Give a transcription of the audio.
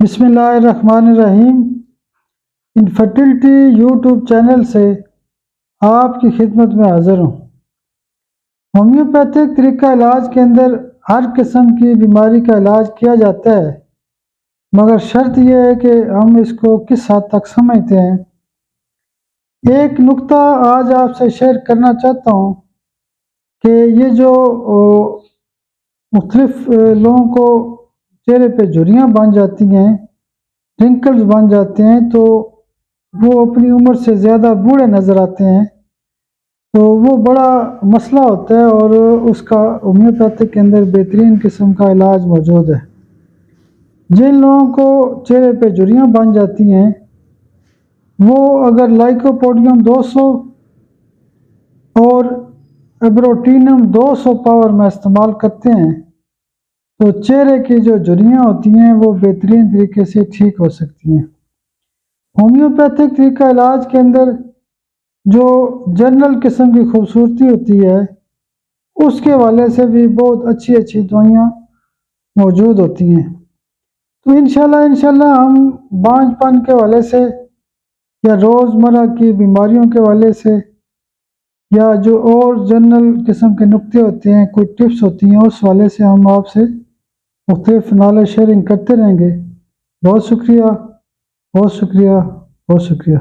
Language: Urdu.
بسم اللہ الرحمن الرحیم۔ انفرٹیلٹی یوٹیوب چینل سے آپ کی خدمت میں حاضر ہوں۔ ہومیوپیتھک طریقہ علاج کے اندر ہر قسم کی بیماری کا علاج کیا جاتا ہے، مگر شرط یہ ہے کہ ہم اس کو کس حد تک سمجھتے ہیں۔ ایک نقطہ آج آپ سے شیئر کرنا چاہتا ہوں کہ یہ جو مختلف لوگوں کو چہرے پہ جھریاں بن جاتی ہیں، رنکلز بن جاتے ہیں، تو وہ اپنی عمر سے زیادہ بوڑھے نظر آتے ہیں، تو وہ بڑا مسئلہ ہوتا ہے، اور اس کا ہومیوپیتھک کے اندر بہترین قسم کا علاج موجود ہے۔ جن لوگوں کو چہرے پہ جھریاں بن جاتی ہیں، وہ اگر لائکوپوڈیم 200 اور ایبروٹینم 200 پاور میں استعمال کرتے ہیں تو چہرے کی جو جھریاں ہوتی ہیں وہ بہترین طریقے سے ٹھیک ہو سکتی ہیں۔ ہومیوپیتھک طریقہ علاج کے اندر جو جنرل قسم کی خوبصورتی ہوتی ہے، اس کے حوالے سے بھی بہت اچھی اچھی دوائیاں موجود ہوتی ہیں۔ تو انشاءاللہ ہم بانجھ پن کے حوالے سے یا روزمرہ کی بیماریوں کے حوالے سے یا جو اور جنرل قسم کے نکتے ہوتے ہیں، کوئی ٹپس ہوتی ہیں، اس حوالے سے ہم آپ سے مختلف نالج شیئرنگ کرتے رہیں گے۔ بہت شکریہ، بہت شکریہ، بہت شکریہ۔